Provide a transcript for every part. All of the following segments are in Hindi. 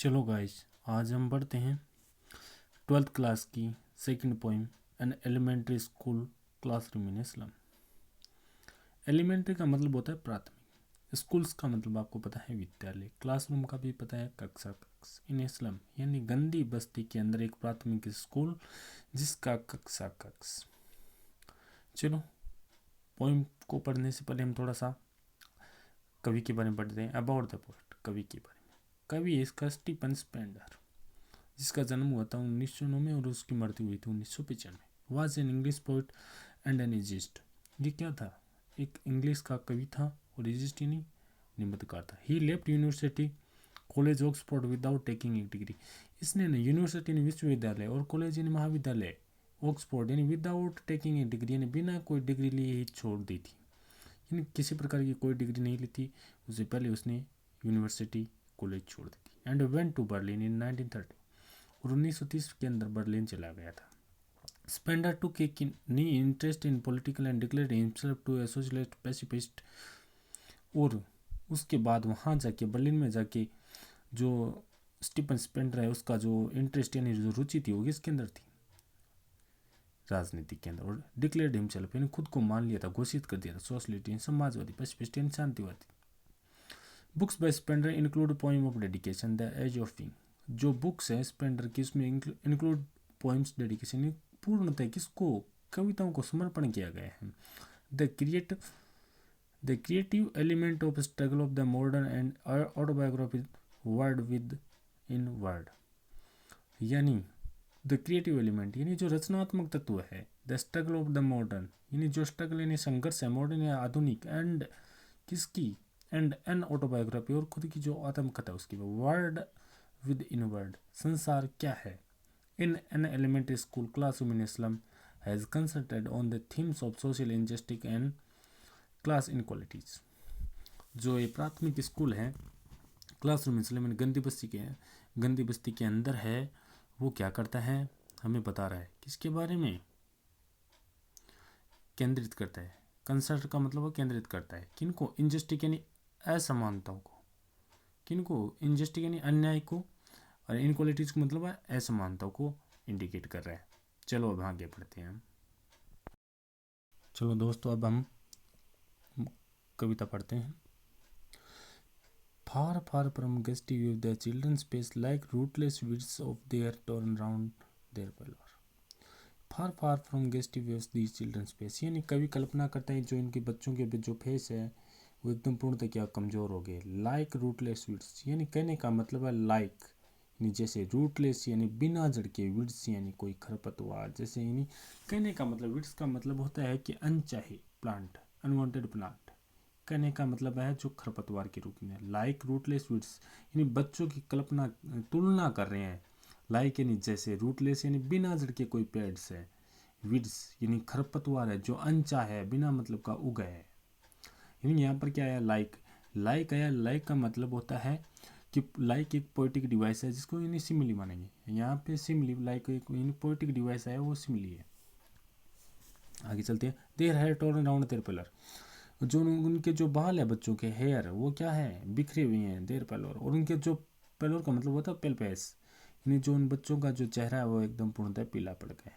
चलो गाइस, आज हम पढ़ते हैं 12th क्लास की second poem an elementary school classroom in Islam. Elementary का मतलब होता है प्राथमिक, स्कूल्स का मतलब आपको पता है विद्यालय, क्लासरूम का भी पता है कक्षा कक्ष। इन इस्लाम यानी गंदी बस्ती के अंदर एक प्राथमिक स्कूल जिसका कक्षा कक्ष। चलो, पोइम को पढ़ने से पहले हम थोड़ा सा कवि के बारे में पढ़ते हैं। अबाउट द पोएट, कवि के बारे में। कवि इसका स्टीफन स्पेंडर, जिसका जन्म हुआ था 1909 में और उसकी मृत्यु हुई थी 1995। Was an English poet and an essayist. ये क्या था? एक इंग्लिश का कवि था और इजिस्ट यानी निबंधकार था। He left University College Oxford without taking a degree. इसने ना यूनिवर्सिटी यानी विश्वविद्यालय और कॉलेज यानी महाविद्यालय ऑक्सफोर्ड यानी विदाउट टेकिंग ए डिग्री यानी बिना कोई डिग्री लिए ही छोड़ दी थी। यानी किसी प्रकार की कोई डिग्री नहीं ली थी, उससे पहले उसने यूनिवर्सिटी कॉलेज छोड़ दी थी। And went to Berlin in 1930 और 1930 के अंदर बर्लिन चला गया था। Spender took a keen interest in political and declared himself to a socialist pacifist. और उसके बाद वहाँ जाके बर्लिन में जाके जो स्टीफन स्पेंडर है उसका जो इंटरेस्ट यानी जो रुचि थी वो किसके अंदर थी? राजनीति के अंदर। और डिक्लेयर्ड हिमसेल्फ यानी खुद को मान लिया था, घोषित कर दिया था सोशलिस्ट यानी समाजवादी, पैसिफिस्ट यानी शांतिवादी। Books by Spender include poem of dedication, the edge of being. जो बुक्स है स्पेंडर की उसमें इंक्लूड पोएम्स डेडिकेशन, पूर्णतः किसको? कविताओं को समर्पण किया गया है। The creative element of struggle of the modern and autobiography word with in word. यानी द क्रिएटिव एलिमेंट यानी जो रचनात्मक तत्व है, the struggle of the modern यानी जो स्ट्रगल यानी संघर्ष है मॉडर्न या आधुनिक, एंड किसकी? एंड एन ऑटोबायोग्राफी और खुद की जो आत्मकथा उसकी, वर्ड विद इन वर्ड। संसार क्या है? In an elementary school classroom in Islam has consulted on the themes of social injustice and class inequalities. जो ये प्राथमिक स्कूल है क्लासरूम इस्लाम गंदी बस्ती के अंदर है, वो क्या करता है? हमें बता रहा है किसके बारे में? केंद्रित करता है। कंसल्ट का मतलब वो केंद्रित करता है किनको? इंजस्टिस यानी असमानताओं को। किनको? इंजस्टिस यानी अन्याय को, और इनक्वालिटीज को मतलब है असमानताओं को इंडिकेट कर रहा है। चलो अब आगे पढ़ते हैं। चलो दोस्तों, अब हम कविता पढ़ते हैं। Far, far from gusty view, the children space like rootless weeds of their torn round their pillar. Far, far from gusty views, these children space। यानी कवि कल्पना करता है जो इनके बच्चों के जो फेस है वो एकदम पूर्णतः क्या कमजोर हो गए। लाइक रूटलेस वीड्स यानी कहने का मतलब है लाइक यानी जैसे, रूटलेस यानी बिना जड़ के, वीड्स यानी कोई खरपतवार जैसे। यानी कहने का मतलब वीड्स का मतलब होता है कि अनचाहे प्लांट, अनवांटेड प्लांट। कहने का मतलब है जो खरपतवार के रूप में। लाइक रूटलेस वीड्स यानी बच्चों की कल्पना, तुलना कर रहे हैं। लाइक यानी जैसे, रूटलेस यानी बिना जड़ के कोई पेड्स है, वीड्स यानी खरपतवार है जो अनचाहे है, बिना मतलब का उगा है। यानी यहाँ पर क्या आया? लाइक। लाइक आया। लाइक का मतलब होता है कि लाइक एक पोएटिक डिवाइस है जिसको यानी सिमिली मानेंगे। यहाँ पे सिमिली लाइक एक पोएटिक डिवाइस है, वो सिमिली है। आगे चलते हैं। Their hair torn around their pallor. जो उनके जो बाल है बच्चों के, हेयर, वो क्या है? बिखरे हुए हैं। देयर पेलोर, और उनके जो पेलोर का मतलब होता है पेलपेस, यानी जो उन बच्चों का जो चेहरा है वो एकदम पूर्णतः पीला पड़ गया।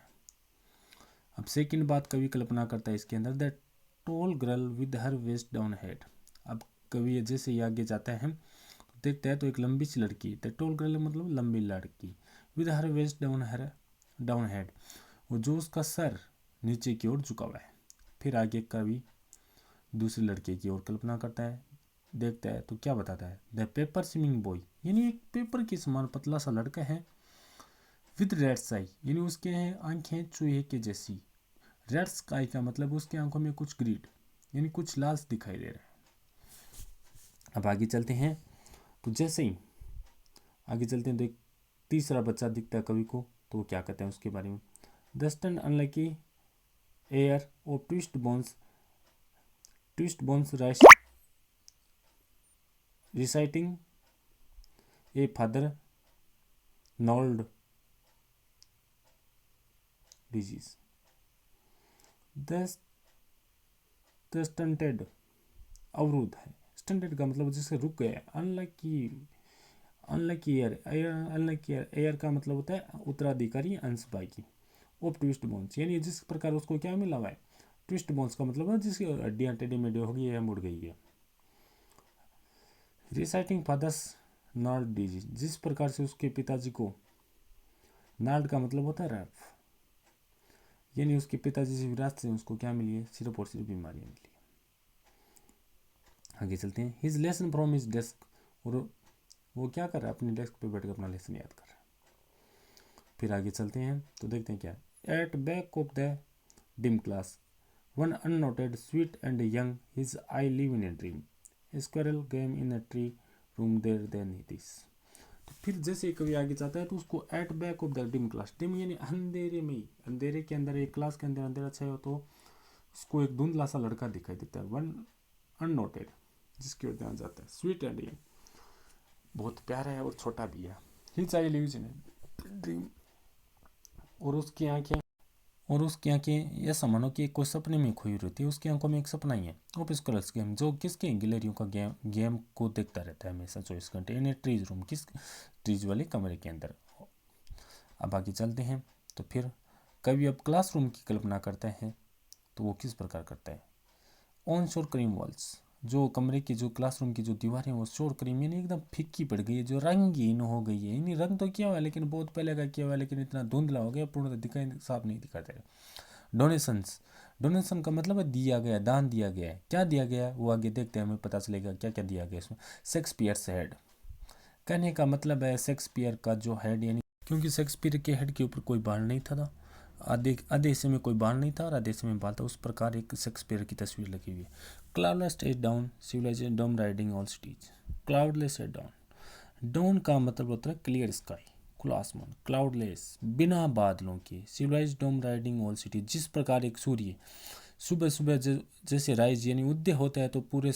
अब सेकंड बात कवि कल्पना करता है इसके अंदर, the tall girl with her weighed down head. अब कवि जैसे ही आगे जाता है तो देखता है तो एक लंबी सी लड़की, द टॉल गर्ल मतलब लंबी लड़की, with her weighed down head, और जो उसका सर नीचे की ओर झुका हुआ है। फिर आगे कवि दूसरे लड़के की ओर कल्पना करता है, देखता है तो क्या बताता है? द पेपर स्विमिंग बॉय यानी एक पेपर के समान पतला सा लड़का है। विद रेड्स आई यानी उसके हैं आंखें चूहे के जैसी। रेड्स आई का मतलब उसकी आंखों में कुछ ग्रीड यानी कुछ लाल दिखाई दे रहा है। अब आगे चलते हैं तो जैसे ही आगे चलते हैं तो एक तीसरा बच्चा दिखता है कवि को, तो वो क्या कहते हैं उसके बारे में? The stunted unlucky heir of twisted bones reciting a father gnawed disease. The stunted अवरुद्ध है। स्टंटेड का मतलब जिससे रुक गया। अनलाइक की unlike year, unlike year, air का मतलब होता है उत्तराधिकारी अंश बाकी। ऑफ ट्विस्ट बोन्स, यानी जिस प्रकार उसको क्या मिला हुआ है, ट्विस्ट बोन्स का मतलब है जिसकी हड्डियाँ टेढ़ी मेढ़ी हो गई है, मुड़ गई है। रिसाइटिंग फादर्स नार्ड डिजीज, जिस प्रकार से उसके पिताजी को, नार्ड का मतलब होता है रैफ, यानी उसके पिताजी से विरासत से उसको क्या मिली है, सिर्फ और सिर्फ बीमारियाँ मिली। आगे चलते हैं। His lesson from his desk, और वो क्या कर रहा है, अपने डेस्क पे बैठ कर अपना लेसन याद कर रहा है। फिर आगे चलते हैं तो देखते हैं क्या, at back of the dim class one unnoted sweet and young his eye live in a dream, squirrel game in a tree room there then this. तो फिर जैसे कभी आगे जाता है तो उसको at back of the dim class, dim यानी अंधेरे में ही, अंधेरे के अंदर, एक क्लास के अंदर अंधेरा छाया हो तो उसको एक धुंधला सा लड़का दिखाई देता है, वन अननोटेड, जिसकी ओर ध्यान जाता है, स्वीट एंड यंग, बहुत प्यारा है और छोटा भी है, his eye lives in dream, और उसकी आंखें ऐसा मानो कि कोई सपने में खोई रहती है, उसकी आंखों में एक सपना ही है। ऑफ स्कॉलर्स गेम, जो किसके गिलहरियों का गेम को देखता रहता है हमेशा 24 घंटे, इन ट्रीज रूम, किस ट्रीज वाले कमरे के अंदर। अब आगे चलते हैं तो फिर कभी अब क्लासरूम की कल्पना करता है तो वो किस प्रकार करता है, ऑन शोर क्रीम वॉल्स, जो कमरे की, जो क्लासरूम की जो दीवारें वो शोर क्रीम यानी एकदम फीकी पड़ गई है, जो रंगीन हो गई है, यानी रंग तो किया हुआ है लेकिन बहुत पहले का किया हुआ है, लेकिन इतना धुंधला हो गया, पूर्ण दिखाई साफ नहीं दिखाते रहे। डोनेशंस, डोनेशन का मतलब है दिया गया, दान दिया गया है, क्या दिया गया है वो आगे देखते हैं, हमें पता चलेगा क्या क्या दिया गया इसमें। शेक्सपियर्स हेड, कहने का मतलब है शेक्सपियर का जो हेड, यानी क्योंकि शेक्सपियर के हेड के ऊपर कोई बाल नहीं था, आधे आधे हिस्से में कोई बाल नहीं था और आधे हिस्से में बाल था, उस प्रकार एक शेक्सपियर की तस्वीर लगी हुई है। Cloudless at dawn civilization dome riding all cities, cloudless at dawn, dawn का मतलब होता है क्लियर स्काई, खुला आसमान, क्लाउडलेस बिना बादलों के, सिविलाइज डोम राइडिंग ऑल सिटी, जिस प्रकार एक सूर्य सुबह सुबह जैसे राइज यानी उदय होता है तो पूरे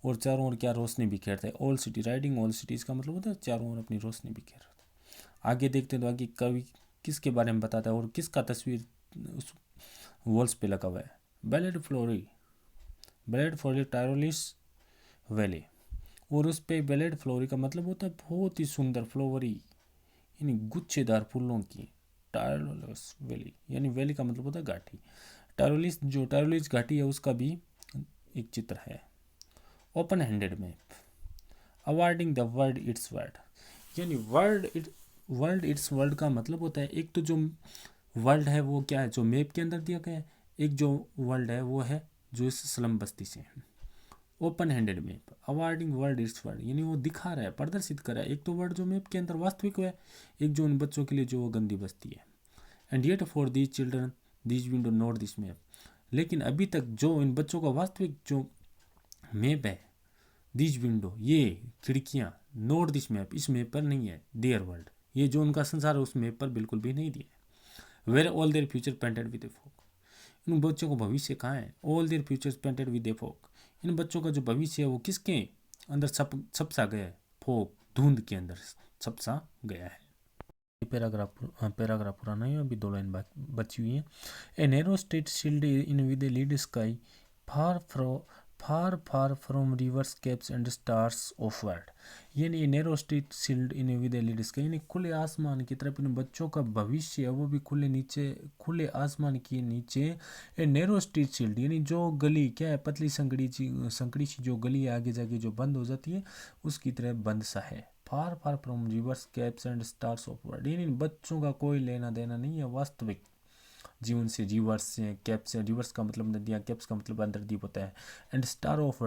और चारों ओर क्या रोशनी बिखेरता है, all city riding all cities का मतलब होता है चारों ओर अपनी रोशनी बिखेर। आगे देखते हैं तो आगे कवि किसके बारे में बताता है और किसका तस्वीर उस वॉल्स पे लगा हुआ है, belled flowery, belled flowery Tyrolese valley, और उस पे बैलेड फ्लोरी का मतलब होता है बहुत ही सुंदर, फ्लोवरी यानी गुच्छेदार फूलों की, टायरोलिस वैली, यानी वैली का मतलब होता है घाटी, टायरोलिस जो टायरोलिस घाटी है उसका भी एक चित्र है। Open handed map, awarding the world it's word, यानी वर्ल्ड इट्स वर्ल्ड का मतलब होता है, एक तो जो वर्ल्ड है वो क्या है, जो मैप के अंदर दिया गया है, एक जो वर्ल्ड है वो है जो इस स्लम बस्ती से है। Open handed map, awarding world it's world, यानी वो दिखा रहा है, प्रदर्शित कर रहा है, एक तो वर्ल्ड जो मैप के अंदर वास्तविक है, एक जो उन बच्चों के लिए जो वो गंदी बस्ती है। And yet for these children these window not this map, लेकिन अभी तक जो इन बच्चों का वास्तविक जो मैप है, दिस विंडो ये खिड़कियाँ, नोट दिस मैप इस मैप पर नहीं है, देयर वर्ल्ड ये जो उनका संसार है उस मैप पर बिल्कुल भी नहीं दिया है। Where all their future painted with a fog, इन बच्चों का भविष्य कहाँ है, all their future painted with a fog, इन बच्चों का जो भविष्य है वो किसके अंदर छप सा गया है, फोक धुंध के अंदर छप सा गया है। पैराग्राफ पूरा नहीं है, अभी 2 लाइन बची हुई है। A narrow street sealed in with a lead sky far far from rivers capes and stars of world, यानी narrow street sealed in with a lead sky, यानी खुले आसमान की तरफ इन बच्चों का भविष्य है वो भी खुले आसमान के नीचे। ए नैरो स्टेट शील्ड यानी जो गली क्या है, पतली संकड़ी सी जो गली है आगे जाके जो बंद हो जाती है उसकी तरह बंद सा है। Far far from rivers capes and stars of world, यानी बच्चों का कोई लेना देना नहीं है वास्तविक जीवन से, रिवर्स से, कैप से, रिवर्स का मतलब नदियाँ, कैप्स का मतलब अंतर्दीप होता है, एंड स्टार ऑफ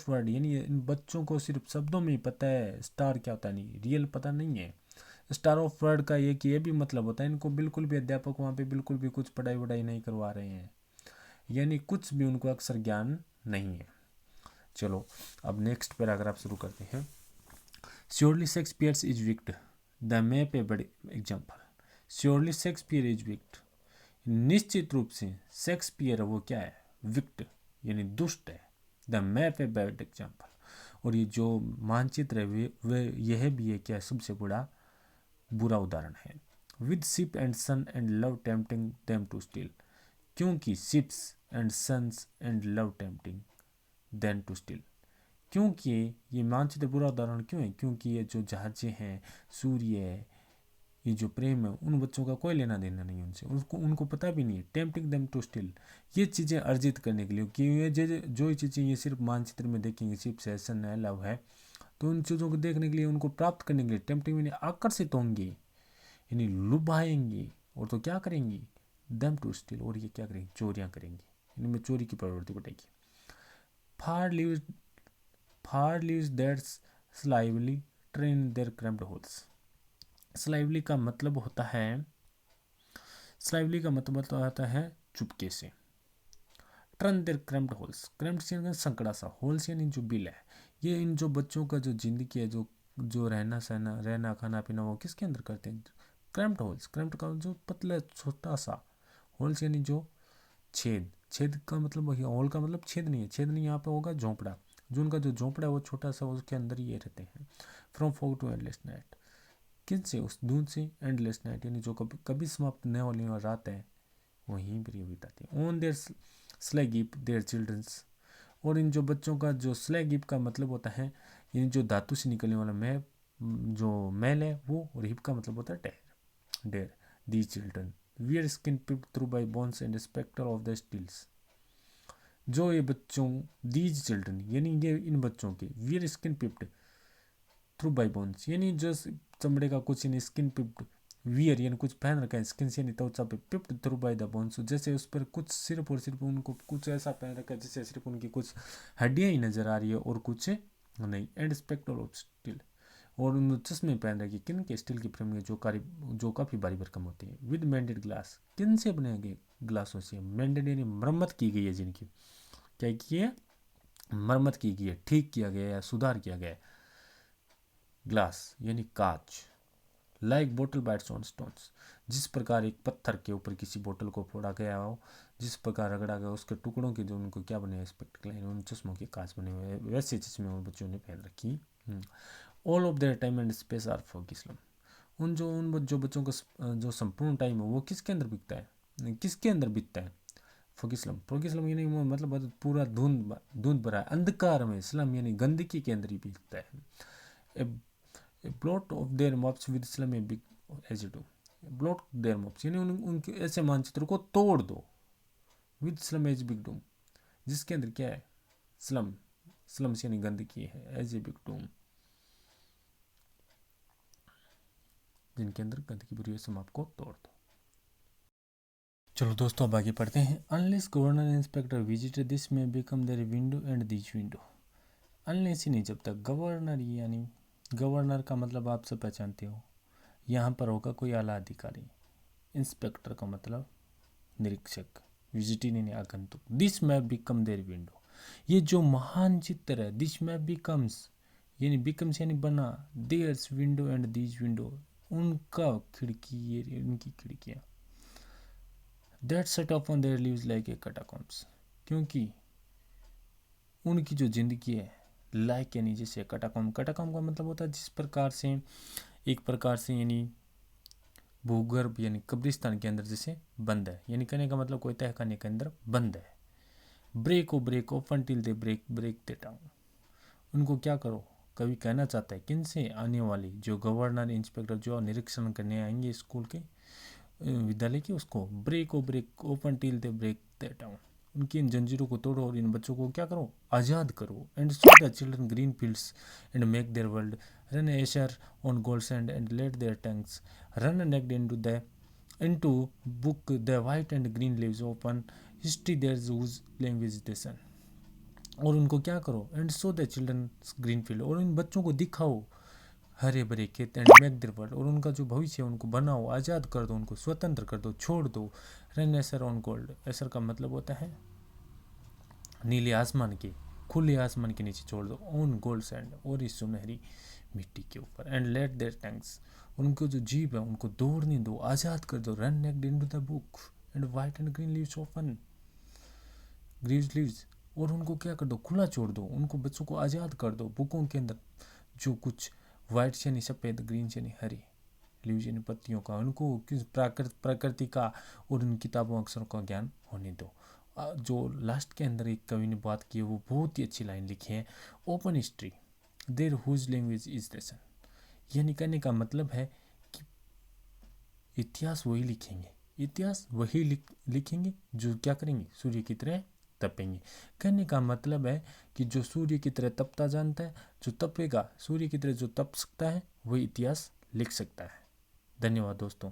वर्ड यानी इन बच्चों को सिर्फ शब्दों में ही पता है स्टार क्या होता है, नहीं रियल पता नहीं है। स्टार ऑफ वर्ड का ये भी मतलब होता है इनको बिल्कुल भी अध्यापक वहाँ पे बिल्कुल भी कुछ पढ़ाई वढ़ाई नहीं करवा रहे हैं, यानी कुछ भी उनको अक्षर ज्ञान नहीं है। चलो अब नेक्स्ट पैराग्राफ शुरू करते हैं। Surely Shakespeare is wicked, the map a बड़े example, surely Shakespeare is wicked, निश्चित रूप से शेक्सपियर वो क्या है, विक्ट यानी दुष्ट है, the map a bad example, और ये जो मानचित्र है वे यह भी है क्या सबसे बड़ा बुरा उदाहरण है। With ship and sun and love tempting them to steal, क्योंकि ships and suns and love tempting them to steal, क्योंकि ये मानचित्र बुरा उदाहरण क्यों है? क्योंकि ये जो जहाजें हैं, सूर्य है, ये जो प्रेम है, उन बच्चों का कोई लेना देना नहीं उनसे, उनको पता भी नहीं है। टेम्पटिंग देम टू स्टिल, ये चीज़ें अर्जित करने के लिए कि ये जो चीज़ें ये सिर्फ मानचित्र में देखेंगे, सिर्फ सेशन है, लव है, तो उन चीज़ों को देखने के लिए, उनको प्राप्त करने के लिए टेम्पटिंग में आकर्षित होंगे, यानी लुभाएंगे, और तो क्या करेंगे? दम टू स्टिल, और ये क्या करेंगे? चोरियाँ करेंगे, इनमें चोरी की प्रवृत्ति बढ़ेगी। For lives that slyly turn their cramped holes. Slyly का मतलब होता है चुपके से। Turn their cramped holes, cramped यानी संकड़ा सा, होल्स यानी जो बिल है। ये इन जो बच्चों का जो जिंदगी है, जो रहना खाना पीना, वो किसके अंदर करते हैं? Cramped holes. क्रैम्प्ड का जो पतला छोटा सा, होल्स यानी जो छेद का मतलब वही, होल का मतलब छेद नहीं है, यहाँ पे होगा झोंपड़ा, जो उनका जो झोंपड़ा है वो छोटा सा, उसके अंदर ही ये रहते हैं। From fog to endless night, किन से? उस धुंध से। एंडलेस नाइट यानी जो कभी समाप्त न होने वाली रात है, वहीं पर ये बिताते हैं। ऑन देयर स्लैगिप देयर चिल्ड्रंस, और इन जो बच्चों का जो स्लैगिप का मतलब होता है, इन जो धातु से निकलने वाला जो मैल है वो, और हिप का मतलब होता है dare. The children wear skin peeped through by bones and spectacles of the steels, जो ये बच्चों, दीज चिल्ड्रन यानी ये इन बच्चों के, wear skin peeped through by bones यानी जो चमड़े का कुछ, यानी स्किन पिप्ड, वियर यानी कुछ पहन रखा है, स्किन यानी त्वचा पे, पिप्ड थ्रू बाय द बोन्स, जैसे उस पर कुछ सिर्फ और सिर्फ उनको कुछ ऐसा पहन रखा है जिससे सिर्फ उनकी कुछ हड्डियां ही नजर आ रही है और कुछ नहीं। एंड स्पेक्टर ऑफ स्टील, और उन चश्मे पहन रखे किन के? स्टील की फ्रेम में, जो काफ़ी भारी भरकम होती है। विद मेंडेड ग्लास, किन से बने गए? ग्लासों से। मेंडेड यानी मरम्मत की गई है जिनकी, क्या की है? मरम्मत की गई है, ठीक किया गया या सुधार किया गया है। ग्लास यानी कांच। Like bottle bytes on stones, जिस प्रकार एक पत्थर के ऊपर किसी बोतल को फोड़ा गया हो, जिस प्रकार रगड़ा गया, उसके टुकड़ों के जो उनको क्या बने, स्पेक्टिकल, उन चश्मों के कांच बने हुए, वैसे चश्मे उन बच्चों ने पहन रखी। All of their time and space are for Islam, जो बच्चों का जो संपूर्ण टाइम है वो किसके अंदर बीतता है? फोकिस्लम। फोकिस्लम यानी मतलब पूरा धुंध भरा है, अंधकार में। स्लम यानी गंदगी के अंदर ही बीतता है। A plot of their maps with slum a big as to, blot their maps यानी उनके ऐसे मानचित्र को तोड़ दो, with slum as big doom, जिसके अंदर क्या है? स्लम यानी गंदगी है, एज ए बिग डूम, जिनके अंदर गंदगी भरी है, आपको तोड़ दो। चलो दोस्तों अब आगे पढ़ते हैं। Unless governor and inspector visit this map become their window and this window. Unless ही नहीं, जब तक। गवर्नर यानी, गवर्नर का मतलब आप सब पहचानते हो, यहाँ पर होगा कोई आला अधिकारी। इंस्पेक्टर का मतलब निरीक्षक, विजिटिंग यानी आगंतुक। This map become their window, ये जो महान चित्र है, दिस मैप बिकम्स यानी बिकम्स यानी बना, theirs window and this window, उनका खिड़की, ये उनकी खिड़कियाँ। That set off on their lives like a catacombs, क्योंकि उनकी जो जिंदगी है, लाइक यानी जैसे कटाकॉम का मतलब होता है जिस प्रकार से, एक प्रकार से यानी भूगर्भ यानी कब्रिस्तान के अंदर जैसे बंद है, यानी कहने का मतलब कोई तहखाने के अंदर बंद है। Break of until they break the down, उनको क्या करो, कभी कहना चाहता है किन से? आने वाली जो गवर्नर इंस्पेक्टर जो निरीक्षण करने आएंगे स्कूल के, विद्यालय की, उसको break of until they break the down, उनकी इन जंजीरों को तोड़ो और इन बच्चों को क्या करो? आज़ाद करो। And show the children green fields and make their world run ashore on gold sand and let their tongues run naked into book the white and green leaves open history their whose language they son, और उनको क्या करो? And show the children green field, और इन बच्चों को दिखाओ हरे भरे खेत, एंड मेक देयर वर्ल्ड, और उनका जो भविष्य है उनको बनाओ, आज़ाद कर दो, उनको स्वतंत्र कर दो, छोड़ दो। Run Acer on gold, Acer का मतलब होता है नीले आसमान के, खुले आसमान के नीचे छोड़ दो, ऑन गोल्ड सैंड, और इस सुनहरी मिट्टी के ऊपर। एंड लेट देयर टंग्स, उनको जो जीभ है उनको दौड़ने दो, आज़ाद कर दो। Run naked into the book and white and green leaves open grieves leaves, और उनको क्या कर दो? खुला छोड़ दो, उनको बच्चों को आज़ाद कर दो। बुकों के अंदर जो कुछ वाइट से नहीं सफ़ेद, ग्रीन से नहीं हरी, लीव्स यानी पत्तियों का, उनको किस प्रकृति का और उन किताबों अक्षरों का ज्ञान होने दो। जो लास्ट के अंदर एक कवि ने बात की है वो बहुत ही अच्छी लाइन लिखी है, open history there whose language is lesson. यानी कहने का मतलब है कि इतिहास वही लिखेंगे, इतिहास वही लिखेंगे जो क्या करेंगे, सूर्य की तरह तपेंगे। कहने का मतलब है कि जो सूर्य की तरह तपता जानता है, जो तपेगा सूर्य की तरह जो तप सकता है, वही इतिहास लिख सकता है। धन्यवाद दोस्तों।